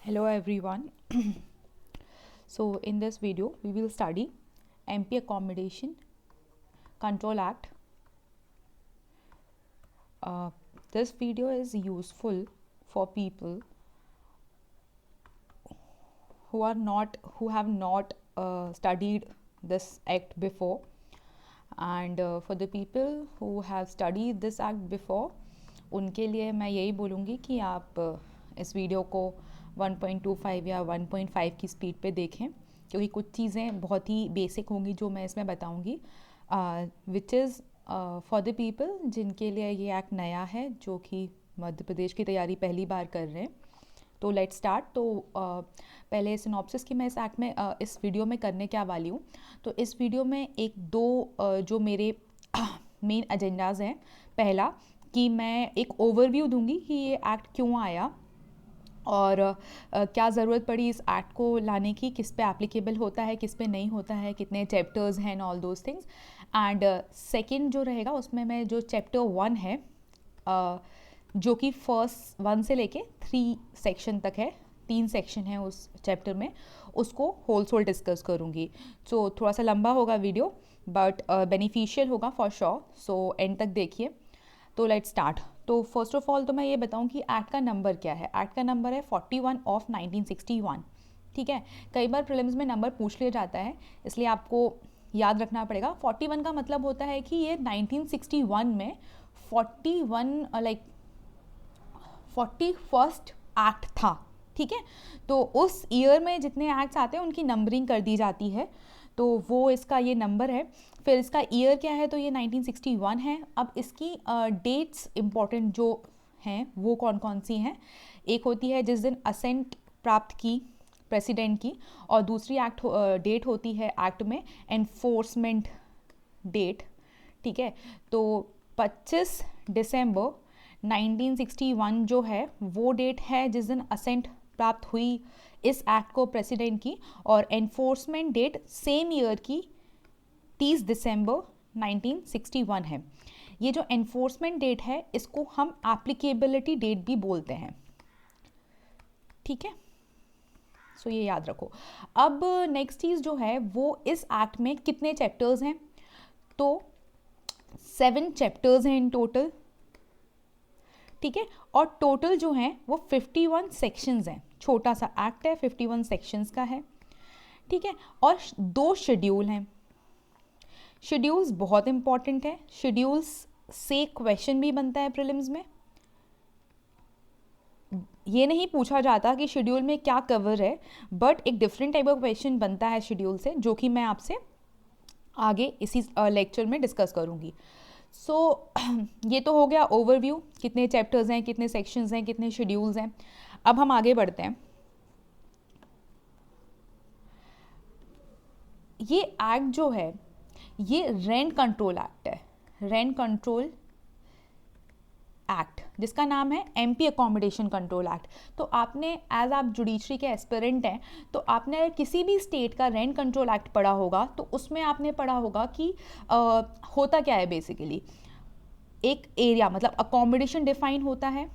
Hello everyone. So in this video we will study MP Accommodation Control Act. This video is useful for people who have not studied this act before, and for the people who have studied this act before, उनके लिए मैं यही बोलूँगी कि आप इस video को 1.25 या 1.5 की स्पीड पे देखें, क्योंकि कुछ चीज़ें बहुत ही बेसिक होंगी जो मैं इसमें बताऊँगी, which is for the people जिनके लिए ये एक्ट नया है, जो कि मध्य प्रदेश की तैयारी पहली बार कर रहे हैं. तो लेट स्टार्ट. तो पहले सिनॉप्सिस की मैं इस एक्ट में इस वीडियो में करने क्या वाली हूँ. तो इस वीडियो में एक दो जो मेरे मेन एजेंडाज हैं. पहला कि मैं एक ओवरव्यू दूंगी कि ये एक्ट क्यों आया और क्या ज़रूरत पड़ी इस एक्ट को लाने की, किस पे एप्लीकेबल होता है, किस पे नहीं होता है, कितने चैप्टर्स हैं, all those things. And second जो रहेगा उसमें मैं जो चैप्टर 1 है, जो कि फर्स्ट 1 से लेके 3 सेक्शन तक है, 3 सेक्शन है उस चैप्टर में, उसको होल डिस्कस करूँगी. सो थोड़ा सा लंबा होगा वीडियो, बट बेनिफिशियल होगा फॉर श्योर. सो एंड तक देखिए. तो लेट स्टार्ट. तो फर्स्ट ऑफ ऑल तो मैं ये बताऊं कि एक्ट का नंबर क्या है. एक्ट का नंबर है 41 ऑफ 1961. ठीक है. कई बार प्रीलिम्स में नंबर पूछ लिया जाता है, इसलिए आपको याद रखना पड़ेगा. 41 का मतलब होता है कि ये 1961 में 41 लाइक 41st एक्ट था. ठीक है. तो उस ईयर में जितने एक्ट्स आते हैं उनकी नंबरिंग कर दी जाती है, तो वो इसका ये नंबर है. फिर इसका ईयर क्या है, तो ये 1961 है. अब इसकी डेट्स इम्पॉर्टेंट जो हैं वो कौन कौन सी हैं. एक होती है जिस दिन असेंट प्राप्त की प्रेसिडेंट की, और दूसरी डेट होती है एक्ट में एनफोर्समेंट डेट. ठीक है. तो 25 दिसंबर 1961 जो है वो डेट है जिस दिन असेंट प्राप्त हुई इस एक्ट को प्रेसिडेंट की, और एनफोर्समेंट डेट सेम ईयर की 30 दिसंबर 1961 है. ये जो एनफोर्समेंट डेट है इसको हम एप्लीकेबिलिटी डेट भी बोलते हैं. ठीक है. सो ये याद रखो. अब नेक्स्ट चीज़ जो है वो इस एक्ट में कितने चैप्टर्स हैं. तो 7 चैप्टर्स हैं इन टोटल. ठीक है. और टोटल जो हैं वो 51 सेक्शंस हैं. छोटा सा एक्ट है, 51 सेक्शंस का है. ठीक है. और 2 शेड्यूल हैं. शेड्यूल्स बहुत इंपॉर्टेंट है. शेड्यूल्स से क्वेश्चन भी बनता है प्रीलिम्स में. ये नहीं पूछा जाता कि शेड्यूल में क्या कवर है, बट एक डिफरेंट टाइप ऑफ क्वेश्चन बनता है शेड्यूल से, जो कि मैं आपसे आगे इसी लेक्चर में डिस्कस करूँगी. सो ये तो हो गया ओवरव्यू, कितने चैप्टर्स हैं, कितने सेक्शंस हैं, कितने शेड्यूल्स हैं. अब हम आगे बढ़ते हैं. ये एक्ट जो है ये रेंट कंट्रोल एक्ट है. रेंट कंट्रोल एक्ट जिसका नाम है एमपी अकोमोडेशन कंट्रोल एक्ट. तो आपने एज आप जुडिशरी के एस्पिरेंट हैं, तो आपने किसी भी स्टेट का रेंट कंट्रोल एक्ट पढ़ा होगा, तो उसमें आपने पढ़ा होगा कि होता क्या है. बेसिकली एक एरिया मतलब अकोमोडेशन डिफाइन होता है.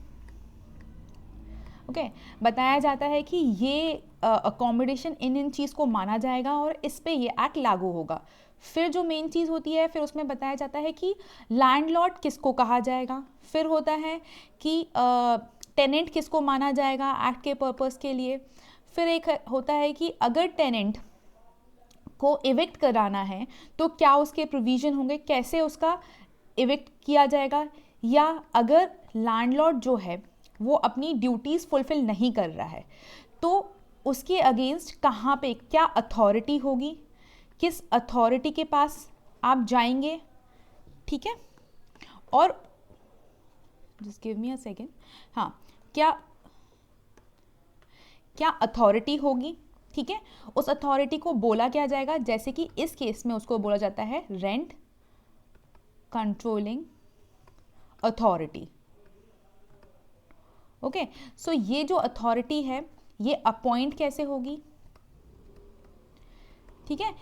ओके. बताया जाता है कि ये अकोमोडेशन इन चीज़ को माना जाएगा और इस पे ये एक्ट लागू होगा. फिर जो मेन चीज़ होती है, फिर उसमें बताया जाता है कि लैंडलॉर्ड किसको कहा जाएगा. फिर होता है कि टेनेंट किसको माना जाएगा एक्ट के पर्पस के लिए. फिर एक होता है कि अगर टेनेंट को इविक्ट कराना है तो क्या उसके प्रोविज़न होंगे, कैसे उसका इविक्ट किया जाएगा. या अगर लैंडलॉर्ड जो है वो अपनी ड्यूटीज़ फुलफिल नहीं कर रहा है, तो उसके अगेंस्ट कहाँ पे क्या अथॉरिटी होगी, किस अथॉरिटी के पास आप जाएंगे. ठीक है. और just give me a second. हाँ, क्या क्या अथॉरिटी होगी. ठीक है. उस अथॉरिटी को बोला क्या जाएगा, जैसे कि इस केस में उसको बोला जाता है रेंट कंट्रोलिंग अथॉरिटी. ओके. सो ये जो अथॉरिटी है ये अपॉइंट कैसे होगी. ठीक है.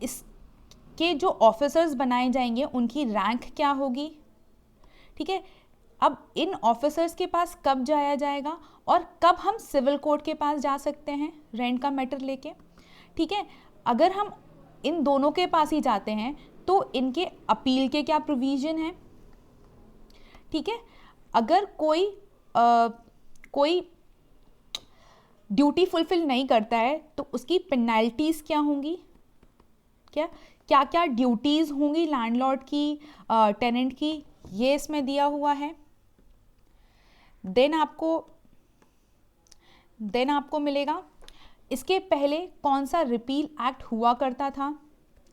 इसके जो ऑफिसर्स बनाए जाएंगे उनकी रैंक क्या होगी. ठीक है. अब इन ऑफिसर्स के पास कब जाया जाएगा और कब हम सिविल कोर्ट के पास जा सकते हैं रेंट का मैटर लेके, ठीक है। अगर हम इन दोनों के पास ही जाते हैं तो इनके अपील के क्या प्रोविजन है, ठीक है। अगर कोई ड्यूटी फुलफिल नहीं करता है तो उसकी पेनल्टीज क्या होंगी, क्या क्या ड्यूटीज होंगी लैंडलॉर्ड की, टेनेंट की, ये इसमें दिया हुआ है। देन आपको मिलेगा इसके पहले कौन सा रिपील एक्ट हुआ करता था,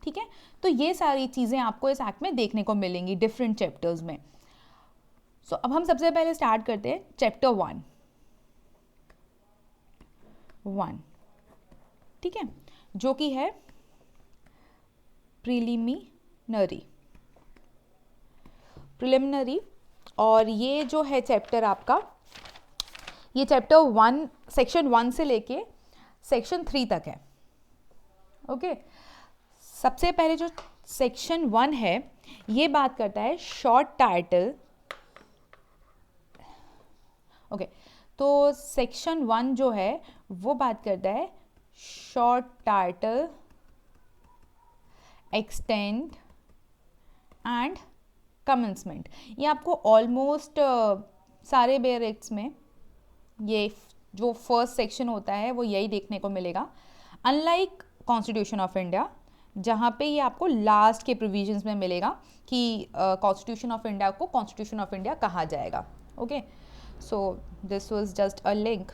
ठीक है। तो ये सारी चीज़ें आपको इस एक्ट में देखने को मिलेंगी डिफरेंट चैप्टर्स में। सो अब हम सबसे पहले स्टार्ट करते हैं चैप्टर 1, ठीक है, जो कि है प्रिलिमिनरी। और ये जो है चैप्टर आपका, ये चैप्टर 1 सेक्शन 1 से लेके सेक्शन 3 तक है। ओके, सबसे पहले जो सेक्शन 1 है ये बात करता है शॉर्ट टाइटल। ओके, तो सेक्शन 1 जो है वो बात करता है short title, extend and commencement. ये आपको ऑलमोस्ट सारे बेयर एक्ट्स में ये जो फर्स्ट सेक्शन होता है वो यही देखने को मिलेगा, अनलाइक कॉन्स्टिट्यूशन ऑफ इंडिया जहाँ पे ये आपको लास्ट के प्रोविजंस में मिलेगा कि कॉन्स्टिट्यूशन ऑफ इंडिया को कॉन्स्टिट्यूशन ऑफ इंडिया कहा जाएगा। Okay, so this was just a link,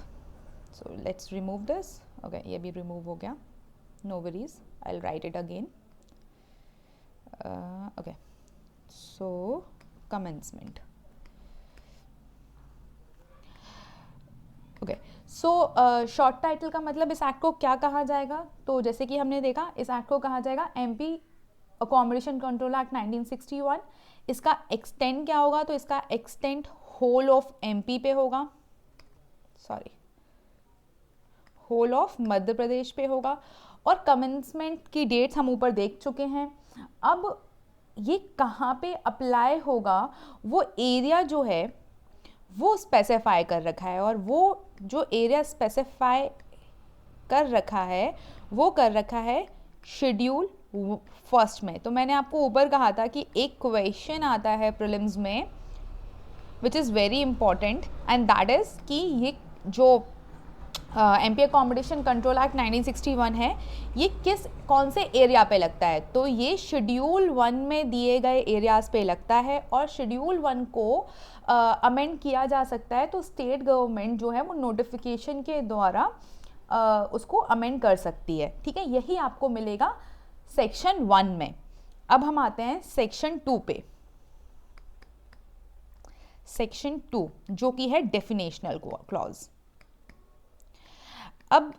so let's remove this. Okay, ये भी रिमूव हो गया, no worries, I will write it again. Okay, so commencement। Okay, so short title का मतलब इस एक्ट को क्या कहा जाएगा, तो जैसे कि हमने देखा इस एक्ट को कहा जाएगा एमपी अकोमोडेशन कंट्रोल एक्ट 1961। इसका एक्सटेंड क्या होगा, तो इसका एक्सटेंड होल ऑफ एमपी पे होगा, sorry whole of Madhya Pradesh पे होगा। और कमेंसमेंट की डेट्स हम ऊपर देख चुके हैं। अब ये कहाँ पे अप्लाई होगा, वो एरिया जो है वो स्पेसिफाई कर रखा है, और वो जो एरिया स्पेसिफाई कर रखा है वो कर रखा है शेड्यूल फर्स्ट में। तो मैंने आपको ऊपर कहा था कि एक क्वेश्चन आता है प्रीलिम्स में which is very important, and that is कि ये जो एमपी अकोमोडेशन कंट्रोल एक्ट 1961 है ये कौन से एरिया पे लगता है, तो ये शेड्यूल 1 में दिए गए एरियाज़ पे लगता है। और शेड्यूल 1 को अमेंड किया जा सकता है, तो स्टेट गवर्नमेंट जो है वो नोटिफिकेशन के द्वारा उसको अमेंड कर सकती है, ठीक है। यही आपको मिलेगा सेक्शन 1 में। अब हम आते हैं सेक्शन 2 पे, सेक्शन 2 जो कि है डेफिनेशनल क्लॉज। अब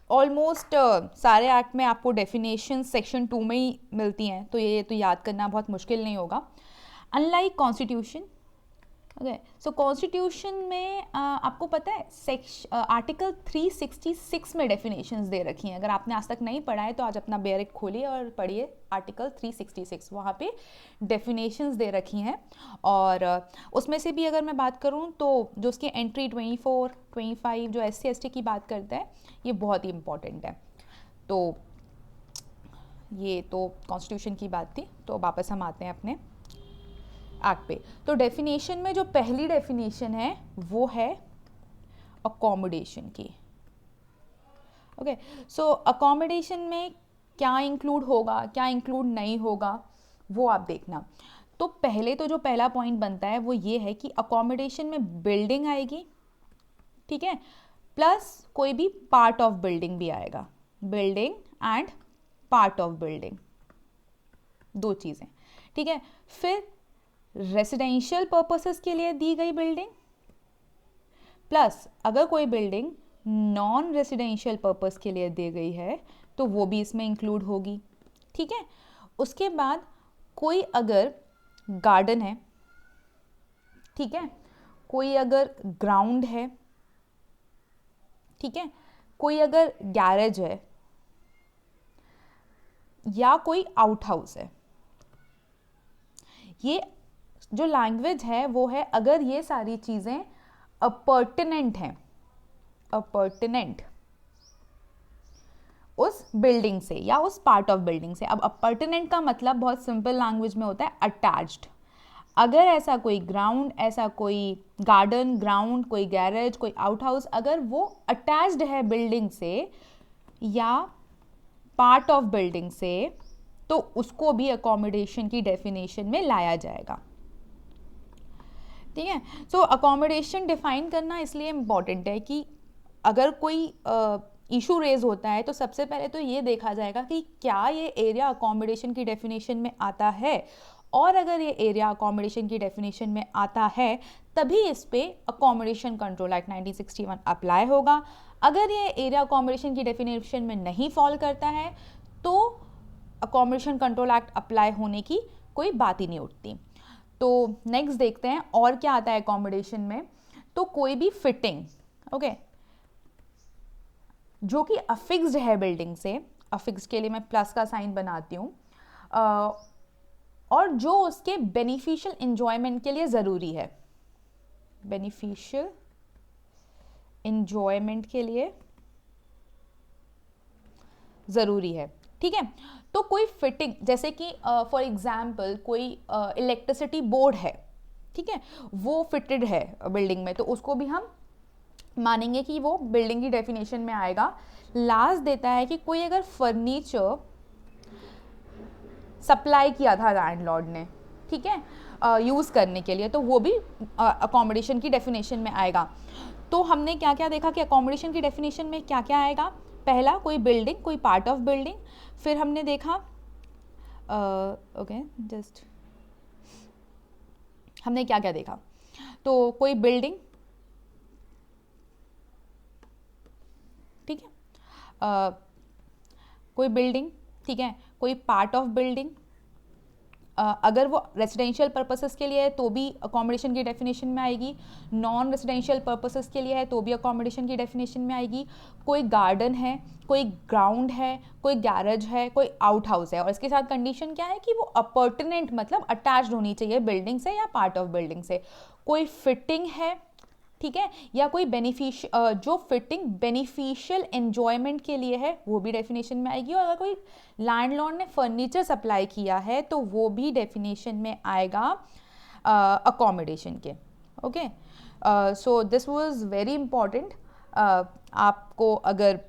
ऑलमोस्ट सारे एक्ट में आपको डेफिनेशन सेक्शन 2 में ही मिलती हैं, तो ये तो याद करना बहुत मुश्किल नहीं होगा। अनलाइक कॉन्स्टिट्यूशन, ओके, सो कॉन्स्टिट्यूशन में आपको पता है आर्टिकल 366 में डेफिनेशंस दे रखी हैं। अगर आपने आज तक नहीं पढ़ा है तो आज अपना बेयर एक्ट खोलिए और पढ़िए आर्टिकल 366, वहाँ पे डेफिनेशंस दे रखी हैं। और उसमें से भी अगर मैं बात करूँ तो जो उसकी एंट्री 24, 25 जो SC ST की बात करते हैं ये बहुत ही इम्पॉर्टेंट है। तो ये तो कॉन्स्टिट्यूशन की बात थी, तो वापस हम आते हैं अपने एक्ट पे। तो डेफिनेशन में जो पहली डेफिनेशन है वो है अकोमोडेशन की। ओके, सो अकोमोडेशन में क्या इंक्लूड होगा क्या इंक्लूड नहीं होगा वो आप देखना। तो पहले तो जो पहला पॉइंट बनता है वो ये है कि अकोमोडेशन में बिल्डिंग आएगी, ठीक है, प्लस कोई भी पार्ट ऑफ बिल्डिंग भी आएगा, building and part of building, दो चीज़ें, ठीक है। फिर रेसिडेंशियल पर्पसेस के लिए दी गई बिल्डिंग, प्लस अगर कोई बिल्डिंग नॉन रेसिडेंशियल पर्पस के लिए दी गई है तो वो भी इसमें इंक्लूड होगी, ठीक है। उसके बाद कोई अगर गार्डन है, ठीक है, कोई अगर ग्राउंड है, ठीक है, कोई अगर गैरेज है या कोई आउट हाउस है, ये जो लैंग्वेज है वो है अगर ये सारी चीज़ें अपर्टिनेंट हैं, अपर्टिनेंट उस बिल्डिंग से या उस पार्ट ऑफ बिल्डिंग से। अब अपर्टिनेंट का मतलब बहुत सिंपल लैंग्वेज में होता है अटैच्ड। अगर ऐसा कोई ग्राउंड, ऐसा कोई गार्डन, ग्राउंड, कोई गैरेज, कोई आउट हाउस, अगर वो अटैच्ड है बिल्डिंग से या पार्ट ऑफ बिल्डिंग से, तो उसको भी अकोमोडेशन की डेफिनेशन में लाया जाएगा। ठीक है, सो अकोमोडेशन डिफाइन करना इसलिए इम्पॉर्टेंट है कि अगर कोई इशू रेज होता है तो सबसे पहले तो ये देखा जाएगा कि क्या ये एरिया अकोमोडेशन की डेफिनेशन में आता है, और अगर ये एरिया अकोमोडेशन की डेफिनेशन में आता है तभी इस पे अकोमोडेशन कंट्रोल एक्ट 1961 अप्लाई होगा। अगर ये एरिया अकोमोडेशन की डेफिनेशन में नहीं फॉल करता है तो अकोमोडेशन कंट्रोल एक्ट अप्लाई होने की कोई बात ही नहीं उठती। तो नेक्स्ट देखते हैं और क्या आता है अकोमोडेशन में। तो कोई भी फिटिंग, ओके, जो कि अफिक्स्ड है बिल्डिंग से, अफिक्स के लिए मैं प्लस का साइन बनाती हूँ, और जो उसके बेनिफिशियल एंजॉयमेंट के लिए ज़रूरी है, बेनिफिशियल एंजॉयमेंट के लिए ज़रूरी है। ठीक है, तो कोई फिटिंग जैसे कि फॉर एग्जांपल कोई इलेक्ट्रिसिटी बोर्ड है, ठीक है, वो फिटेड है बिल्डिंग में, तो उसको भी हम मानेंगे कि वो बिल्डिंग की डेफिनेशन में आएगा। लास्ट देता है कि कोई अगर फर्नीचर सप्लाई किया था लैंडलॉर्ड ने, ठीक है, यूज़ करने के लिए, तो वो भी अकोमोडेशन की डेफिनेशन में आएगा। तो हमने क्या क्या देखा कि अकोमोडेशन की डेफिनेशन में क्या क्या आएगा। पहला कोई बिल्डिंग, कोई पार्ट ऑफ बिल्डिंग। फिर हमने देखा ओके जस्ट हमने क्या क्या देखा, तो कोई बिल्डिंग, ठीक है, कोई बिल्डिंग, ठीक है, कोई पार्ट ऑफ बिल्डिंग, अगर वो रेजिडेंशियल पर्पसेस के लिए है तो भी अकोमोडेशन की डेफिनेशन में आएगी, नॉन रेजिडेंशियल पर्पसेस के लिए है तो भी अकोमोडेशन की डेफिनेशन में आएगी। कोई गार्डन है, कोई ग्राउंड है, कोई गैरेज है, कोई आउट हाउस है, और इसके साथ कंडीशन क्या है कि वो अपॉर्टुनेट मतलब अटैच्ड होनी चाहिए बिल्डिंग से या पार्ट ऑफ बिल्डिंग से। कोई फिटिंग है, ठीक है, या कोई जो फिटिंग बेनिफिशियल एंजॉयमेंट के लिए है वो भी डेफिनेशन में आएगी। और अगर कोई लैंडलॉर्ड ने फर्नीचर सप्लाई किया है तो वो भी डेफिनेशन में आएगा अकोमोडेशन के। Okay, so this was very important. आपको अगर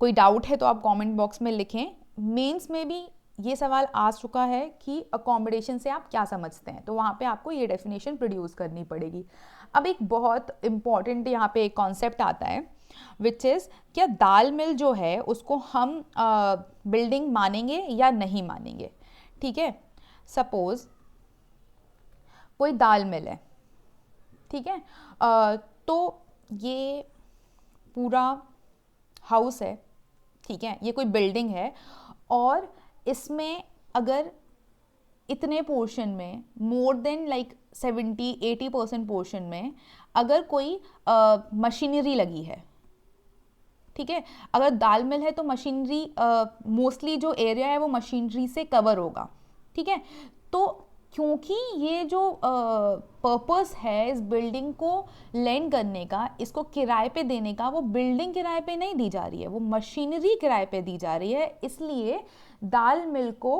कोई डाउट है तो आप कमेंट बॉक्स में लिखें। मेंस में भी ये सवाल आ चुका है कि अकोमोडेशन से आप क्या समझते हैं, तो वहाँ पे आपको ये डेफिनेशन प्रोड्यूस करनी पड़ेगी। अब एक बहुत इम्पॉर्टेंट यहाँ पे एक कॉन्सेप्ट आता है विच इज़, क्या दाल मिल जो है उसको हम बिल्डिंग मानेंगे या नहीं मानेंगे। ठीक है, सपोज कोई दाल मिल है, ठीक है, तो ये पूरा हाउस है, ठीक है, ये कोई बिल्डिंग है, और इसमें अगर इतने पोर्शन में मोर देन लाइक 70-80% पोर्शन में अगर कोई मशीनरी लगी है, ठीक है, अगर दाल मिल है तो मशीनरी मोस्टली जो एरिया है वो मशीनरी से कवर होगा। ठीक है, तो क्योंकि ये जो पर्पस है इस बिल्डिंग को लेंड करने का, इसको किराए पे देने का, वो बिल्डिंग किराए पे नहीं दी जा रही है, वो मशीनरी किराए पे दी जा रही है, इसलिए दाल मिल को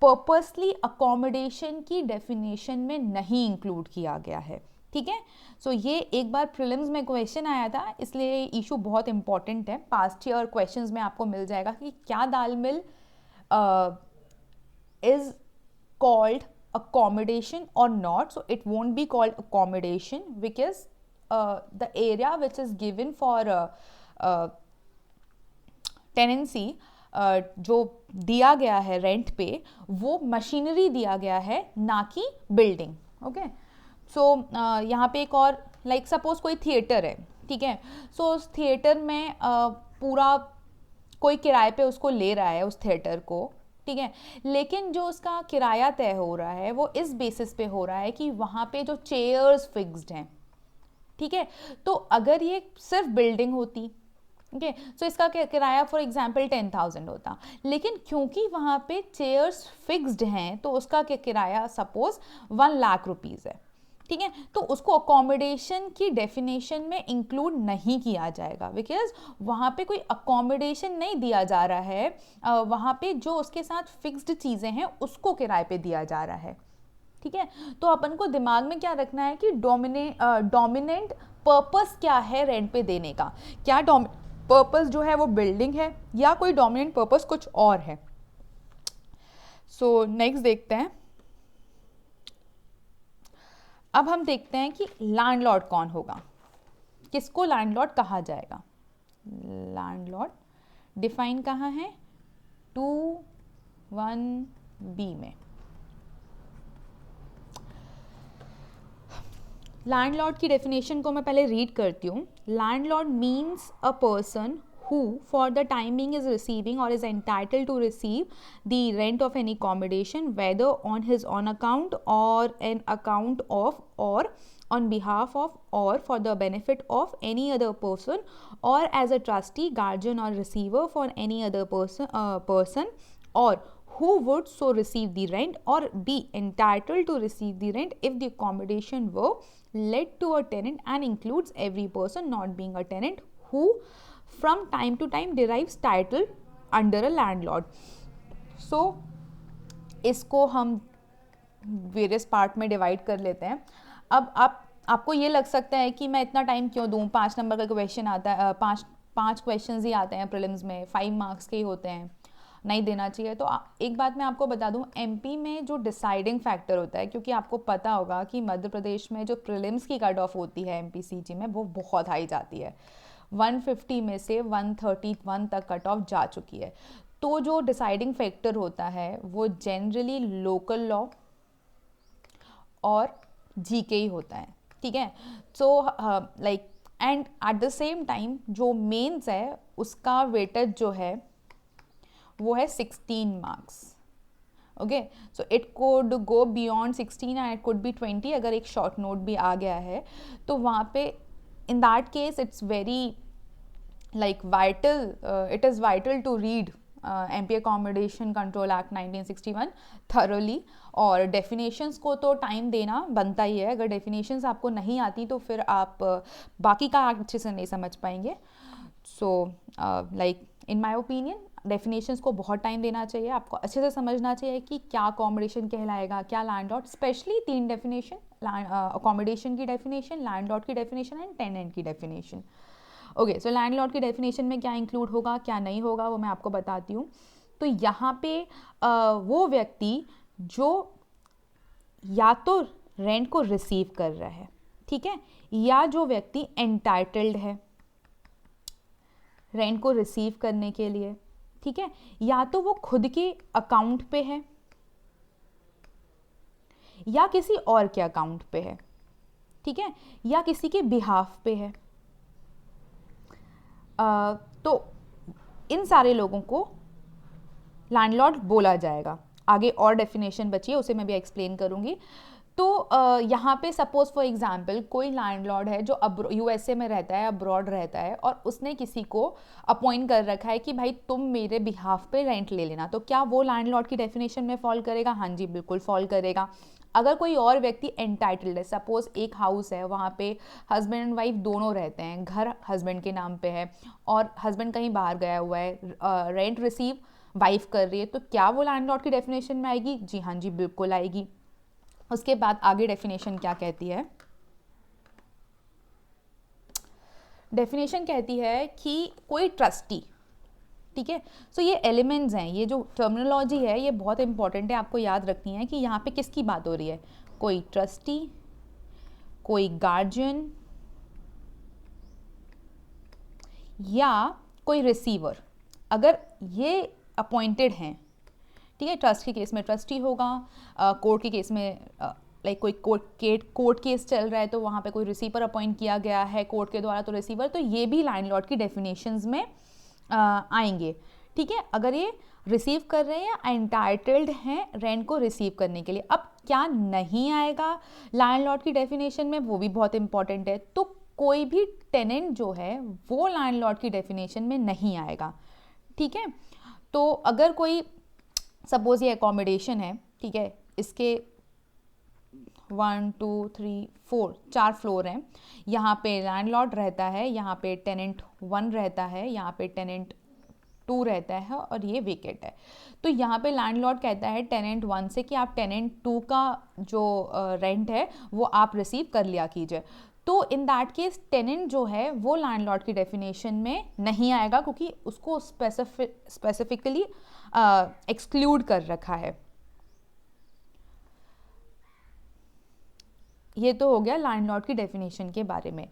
पर्पसली अकोमोडेशन की डेफिनेशन में नहीं इंक्लूड किया गया है। ठीक है, सो ये एक बार प्रीलिम्स में क्वेश्चन आया था, इसलिए इशू बहुत इंपॉर्टेंट है। पास्ट ईयर क्वेश्चंस में आपको मिल जाएगा कि क्या दाल मिल is called accommodation or not. So it won't be called accommodation because the area which is given for tenancy जो दिया गया है रेंट पे, वो मशीनरी दिया गया है, ना कि बिल्डिंग। ओके, सो यहाँ पे एक और लाइक सपोज कोई थिएटर है, ठीक है, सो उस थिएटर में पूरा कोई किराए पे उसको ले रहा है उस थिएटर को, ठीक है, लेकिन जो उसका किराया तय हो रहा है वो इस बेसिस पे हो रहा है कि वहाँ पे जो चेयर्स फिक्स्ड हैं, ठीक है, तो अगर ये सिर्फ बिल्डिंग होती, ओके, सो इसका किराया फॉर एग्जांपल 10,000 होता, लेकिन क्योंकि वहाँ पे चेयर्स फिक्स्ड हैं तो उसका किराया सपोज 1,00,000 रुपीज़ है, ठीक है, तो उसको अकोमोडेशन की डेफिनेशन में इंक्लूड नहीं किया जाएगा, बिकॉज वहाँ पे कोई अकोमोडेशन नहीं दिया जा रहा है, वहाँ पे जो उसके साथ फिक्स्ड चीज़ें हैं उसको किराए पे दिया जा रहा है, ठीक है। तो अपन को दिमाग में क्या रखना है कि डोमिनेंट पर्पस क्या है रेंट पे देने का, क्या पर्पस जो है वो बिल्डिंग है या कोई डोमिनेंट पर्पस कुछ और है। सो नेक्स्ट देखते हैं, अब हम देखते हैं कि लैंडलॉर्ड कौन होगा, किसको लैंडलॉर्ड कहा जाएगा। लैंडलॉर्ड डिफाइन कहाँ है, 2(1)(b) में। लैंडलॉर्ड की डेफिनेशन को मैं पहले रीड करती हूँ। Landlord means a person who for the time being is receiving or is entitled to receive the rent of any accommodation, whether on his own account or an account of, or on behalf of, or for the benefit of any other person, or as a trustee, guardian or receiver for any other person or who would so receive the rent or be entitled to receive the rent if the accommodation were let to a tenant and includes every person not being a tenant who from time to time derives title under a landlord. So इसको हम various part में divide कर लेते हैं। अब आपको ये लग सकता है कि मैं इतना टाइम क्यों दूँ, 5 नंबर का क्वेश्चन आता है, पाँच क्वेश्चंस ही आते हैं प्रीलिम्स में, 5 मार्क्स के ही होते हैं, नहीं देना चाहिए। तो एक बात मैं आपको बता दूं, एमपी में जो डिसाइडिंग फैक्टर होता है, क्योंकि आपको पता होगा कि मध्य प्रदेश में जो प्रीलिम्स की कट ऑफ होती है एमपी सीजी में वो बहुत हाई जाती है, 150 में से 131 तक कट ऑफ जा चुकी है। तो जो डिसाइडिंग फैक्टर होता है वो जनरली लोकल लॉ और जीके ही होता है, ठीक है। So like and at the same time जो मेंस है उसका वेटेज जो है वो है 16 marks, okay. So it could go beyond 16 and it could be 20 अगर एक शॉर्ट नोट भी आ गया है तो वहाँ पे in that case it's very like vital, it is vital to read MP Accommodation Control Act 1961 thoroughly, और definitions को तो टाइम देना बनता ही है। अगर definitions आपको नहीं आती तो फिर आप बाकी का एक्ट अच्छे से नहीं समझ पाएंगे। So like in my opinion definitions को बहुत टाइम देना चाहिए, आपको अच्छे से समझना चाहिए कि क्या अकोमोडेशन कहलाएगा, क्या लैंडलॉर्ड, स्पेशली 3 डेफिनेशन, अकोमोडेशन की डेफिनेशन, लैंडलॉर्ड की डेफिनेशन एंड टेनेंट की डेफिनेशन। ओके, सो लैंडलॉर्ड की डेफिनेशन में क्या इंक्लूड होगा क्या नहीं होगा वो मैं आपको बताती हूँ। तो यहाँ पे वो व्यक्ति जो या तो रेंट को रिसीव कर रहा है, ठीक है, या जो व्यक्ति एंटाइटल्ड है रेंट को रिसीव करने के लिए, ठीक है, या तो वो खुद के अकाउंट पे है या किसी और के अकाउंट पे है, ठीक है, या किसी के बिहाफ पे है। तो इन सारे लोगों को लैंडलॉर्ड बोला जाएगा। आगे और डेफिनेशन बची है उसे मैं भी एक्सप्लेन करूंगी। तो यहाँ पे सपोज फॉर एग्जांपल कोई लैंडलॉर्ड है जो यूएसए में रहता है, अब्रॉड रहता है, और उसने किसी को अपॉइंट कर रखा है कि भाई तुम मेरे बिहाफ पे रेंट ले लेना, तो क्या वो लैंडलॉर्ड की डेफिनेशन में फॉल करेगा? हाँ जी, बिल्कुल फॉल करेगा। अगर कोई और व्यक्ति एंटाइटल्ड है, सपोज एक हाउस है, वहाँ पे हस्बैंड एंड वाइफ दोनों रहते हैं, घर हस्बैंड के नाम पे है और हस्बैंड कहीं बाहर गया हुआ है, रेंट रिसीव वाइफ कर रही है, तो क्या वो लैंडलॉर्ड की डेफिनेशन में आएगी? जी हाँ जी, बिल्कुल आएगी। उसके बाद आगे डेफिनेशन क्या कहती है? डेफिनेशन कहती है कि कोई ट्रस्टी, ठीक है। सो ये एलिमेंट्स हैं, ये जो टर्मिनोलॉजी है ये बहुत इंपॉर्टेंट है, आपको याद रखनी है कि यहाँ पे किसकी बात हो रही है। कोई ट्रस्टी, कोई गार्जियन या कोई रिसीवर, अगर ये अपॉइंटेड हैं, ठीक है, ट्रस्ट के केस में ट्रस्टी होगा, कोर्ट के केस में लाइक कोई कोर्ट केस चल रहा है तो वहाँ पे कोई रिसीवर अपॉइंट किया गया है कोर्ट के द्वारा, तो रिसीवर, तो ये भी लैंडलॉर्ड की डेफिनेशंस में आएंगे, ठीक है, अगर ये रिसीव कर रहे हैं या एंटाइटल्ड हैं रेंट को रिसीव करने के लिए। अब क्या नहीं आएगा लैंडलॉर्ड की डेफिनेशन में, वो भी बहुत इंपॉर्टेंट है। तो कोई भी टेनेंट जो है वो लैंडलॉर्ड की डेफिनेशन में नहीं आएगा, ठीक है। तो अगर कोई सपोज ये अकोमोडेशन है, ठीक है, इसके 1 2 3 4 4 फ्लोर हैं, यहाँ पे लैंडलॉर्ड रहता है, यहाँ पे टेनेंट 1 रहता है, यहाँ पे टेनेंट 2 रहता है और ये वेकेट है। तो यहाँ पे लैंडलॉर्ड कहता है टेनेंट 1 से कि आप टेनेंट 2 का जो रेंट है वो आप रिसीव कर लिया कीजिए। तो इन दैट केस टेनेंट जो है वो लैंडलॉर्ड की डेफिनेशन में नहीं आएगा, क्योंकि उसको स्पेसिफिकली एक्सक्लूड कर रखा है। ये तो हो गया लैंडलॉर्ड की डेफिनेशन के बारे में।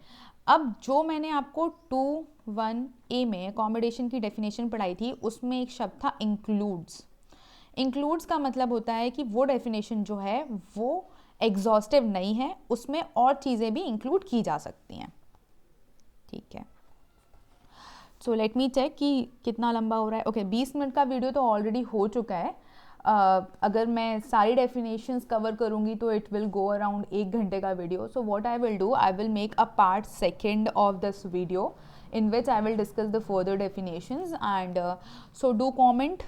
अब जो मैंने आपको 2(1)A में अकोमोडेशन की डेफिनेशन पढ़ाई थी, उसमें एक शब्द था इंक्लूड्स। इंक्लूड्स का मतलब होता है कि वो डेफिनेशन जो है वो एग्जॉस्टिव नहीं है, उसमें और चीज़ें भी इंक्लूड की जा सकती हैं, ठीक है। सो लेट मी चेक कि कितना लंबा हो रहा है। ओके 20 मिनट का वीडियो तो ऑलरेडी हो चुका है। अगर मैं सारी डेफिनेशंस कवर करूँगी तो इट विल गो अराउंड 1 घंटे का video. So what I will do, I will make a part second of this video in which I will discuss the further definitions and so do comment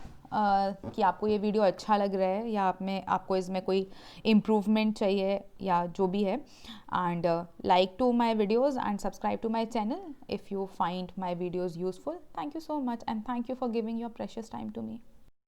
कि आपको ये video अच्छा लग रहा है या आपको इसमें कोई इम्प्रूवमेंट चाहिए या जो भी है, and like to my videos and subscribe to my channel if you find my videos useful. Thank you so much and thank you for giving your precious time to me.